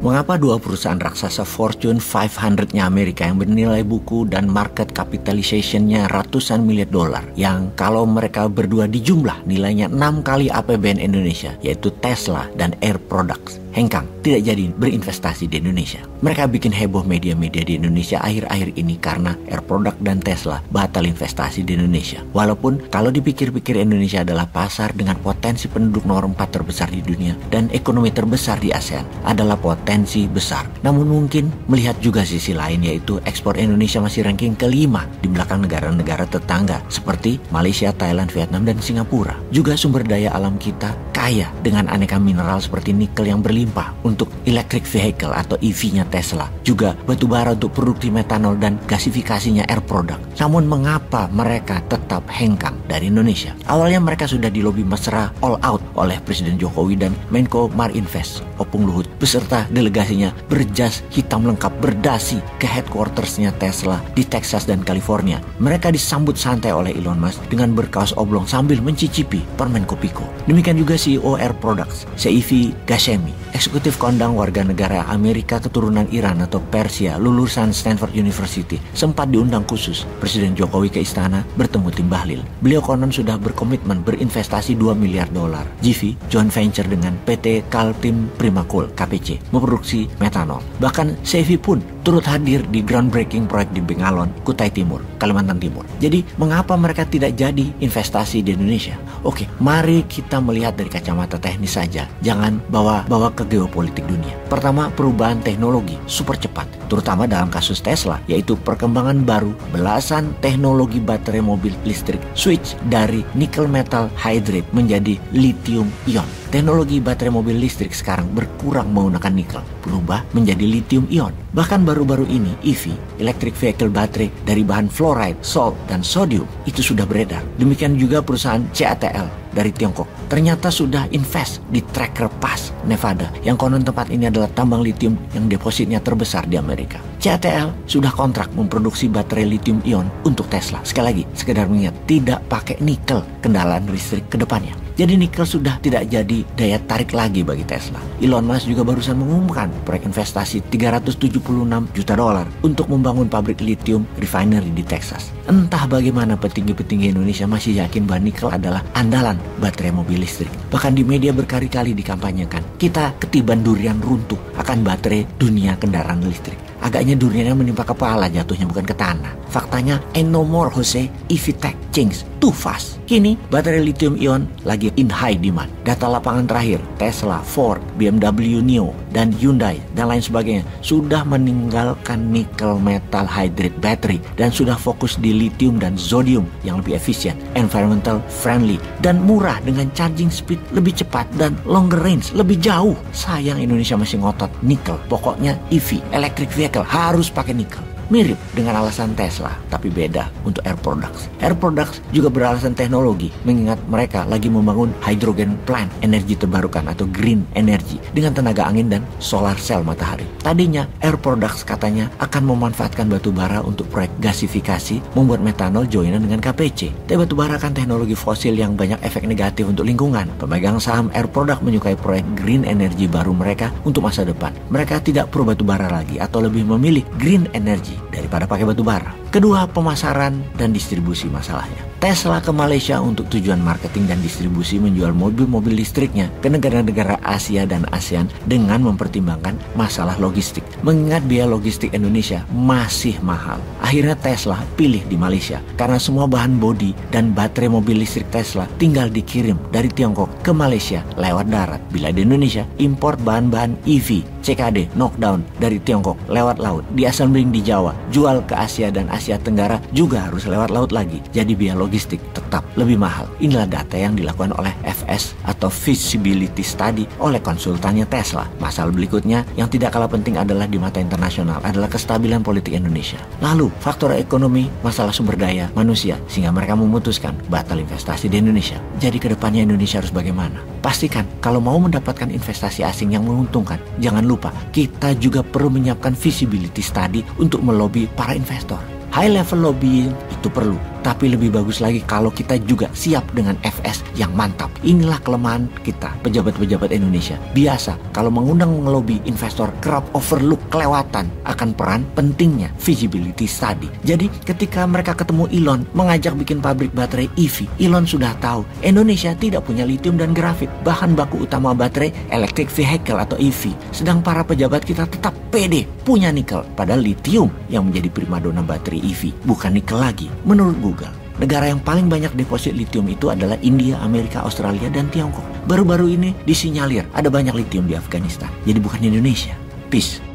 Mengapa dua perusahaan raksasa Fortune 500-nya Amerika yang bernilai buku dan market capitalization-nya ratusan miliar dolar, yang kalau mereka berdua dijumlah nilainya 6 kali APBN Indonesia, yaitu Tesla dan Air Products, hengkang tidak jadi berinvestasi di Indonesia. Mereka bikin heboh media-media di Indonesia akhir-akhir ini karena Air Product dan Tesla batal investasi di Indonesia. Walaupun kalau dipikir-pikir Indonesia adalah pasar dengan potensi penduduk nomor 4 terbesar di dunia dan ekonomi terbesar di ASEAN, adalah potensi besar. Namun mungkin melihat juga sisi lain, yaitu ekspor Indonesia masih ranking kelima di belakang negara-negara tetangga seperti Malaysia, Thailand, Vietnam, dan Singapura. Juga sumber daya alam kita kaya dengan aneka mineral seperti nikel yang berlimpah untuk electric vehicle atau EV-nya Tesla, juga batu bara untuk produksi metanol dan gasifikasinya Air Product. Namun mengapa mereka tetap hengkang dari Indonesia? Awalnya mereka sudah dilobi mesra all out oleh Presiden Jokowi dan Menko Marinvest Opung Luhut beserta delegasinya berjas hitam lengkap berdasi ke headquartersnya Tesla di Texas dan California. Mereka disambut santai oleh Elon Musk dengan berkaos oblong sambil mencicipi permen kopiko. Demikian juga CEO Air Products, Seifi Ghasemi, eksekutif kondang warga negara Amerika keturunan Iran atau Persia, lulusan Stanford University, sempat diundang khusus Presiden Jokowi ke istana bertemu tim Bahlil. Beliau konon sudah berkomitmen berinvestasi 2 miliar dolar JV joint venture dengan PT Kaltim Primakul KPC memproduksi metanol. Bahkan Seifi pun turut hadir di groundbreaking proyek di Bengalon, Kutai Timur, Kalimantan Timur. Jadi mengapa mereka tidak jadi investasi di Indonesia? Oke, mari kita melihat dari kacamata teknis saja, jangan bawa ke geopolitik dunia. Pertama, perubahan teknologi super cepat, terutama dalam kasus Tesla, yaitu perkembangan baru belasan teknologi baterai mobil listrik switch dari nickel metal hydride menjadi lithium ion. Teknologi baterai mobil listrik sekarang berkurang menggunakan nikel, berubah menjadi lithium ion. Bahkan baru-baru ini EV, electric vehicle baterai dari bahan fluoride, salt, dan sodium itu sudah beredar. Demikian juga perusahaan CATL dari Tiongkok ternyata sudah invest di Tracker Pass, Nevada, yang konon tempat ini adalah tambang lithium yang depositnya terbesar di Amerika. CATL sudah kontrak memproduksi baterai lithium ion untuk Tesla. Sekali lagi, sekedar mengingat, tidak pakai nikel kendaraan listrik ke depannya. Jadi nikel sudah tidak jadi daya tarik lagi bagi Tesla. Elon Musk juga barusan mengumumkan proyek investasi 376 juta dolar untuk membangun pabrik lithium refinery di Texas. Entah bagaimana petinggi-petinggi Indonesia masih yakin bahwa nikel adalah andalan baterai mobil listrik. Bahkan di media berkali-kali dikampanyekan, kita ketiban durian runtuh akan baterai dunia kendaraan listrik. Agaknya duriannya menimpa kepala, jatuhnya bukan ke tanah. Faktanya, ain't no more Jose, EV tech change too fast. Kini, baterai lithium ion lagi in high demand. Data lapangan terakhir, Tesla, Ford, BMW Neo, dan Hyundai, dan lain sebagainya, sudah meninggalkan nickel metal hydride battery dan sudah fokus di lithium dan zodium yang lebih efisien, environmental friendly, dan murah dengan charging speed lebih cepat dan longer range lebih jauh. Sayang Indonesia masih ngotot nickel. Pokoknya EV, electric vehicle, harus pakai nickel. Mirip dengan alasan Tesla, tapi beda untuk Air Products. Air Products juga beralasan teknologi, mengingat mereka lagi membangun hydrogen plant, energi terbarukan atau green energy, dengan tenaga angin dan solar cell matahari. Tadinya Air Products katanya akan memanfaatkan batu bara untuk proyek gasifikasi, membuat metanol joinan dengan KPC. Tapi batu bara kan teknologi fosil yang banyak efek negatif untuk lingkungan. Pemegang saham Air Products menyukai proyek green energy baru mereka untuk masa depan. Mereka tidak perlu batu bara lagi, atau lebih memilih green energy daripada pakai batu bara. Kedua, pemasaran dan distribusi masalahnya. Tesla ke Malaysia untuk tujuan marketing dan distribusi, menjual mobil-mobil listriknya ke negara-negara Asia dan ASEAN dengan mempertimbangkan masalah logistik. Mengingat biaya logistik Indonesia masih mahal, akhirnya Tesla pilih di Malaysia karena semua bahan bodi dan baterai mobil listrik Tesla tinggal dikirim dari Tiongkok ke Malaysia lewat darat. Bila di Indonesia, impor bahan-bahan EV, CKD, knockdown dari Tiongkok lewat laut, diassembling di Jawa, jual ke Asia dan Asia Tenggara juga harus lewat laut lagi. Jadi biaya logistik tetap lebih mahal. Inilah data yang dilakukan oleh FS atau Feasibility Study oleh konsultannya Tesla. Masalah berikutnya yang tidak kalah penting adalah di mata internasional adalah kestabilan politik Indonesia. Lalu faktor ekonomi, masalah sumber daya manusia, sehingga mereka memutuskan batal investasi di Indonesia. Jadi kedepannya Indonesia harus bagaimana? Pastikan kalau mau mendapatkan investasi asing yang menguntungkan, jangan lupa kita juga perlu menyiapkan feasibility study untuk melobi para investor. High level lobbying itu perlu, tapi lebih bagus lagi kalau kita juga siap dengan FS yang mantap. Inilah kelemahan kita, pejabat-pejabat Indonesia. Biasa, kalau mengundang ngelobi investor, kerap overlook, kelewatan akan peran pentingnya feasibility study. Jadi, ketika mereka ketemu Elon, mengajak bikin pabrik baterai EV, Elon sudah tahu Indonesia tidak punya lithium dan grafit, bahan baku utama baterai electric vehicle atau EV. Sedang para pejabat kita tetap pede punya nikel, padahal lithium yang menjadi primadona baterai EV, bukan nikel lagi. Menurut Google, negara yang paling banyak deposit lithium itu adalah India, Amerika, Australia, dan Tiongkok. Baru-baru ini disinyalir ada banyak lithium di Afghanistan. Jadi bukan Indonesia. Peace.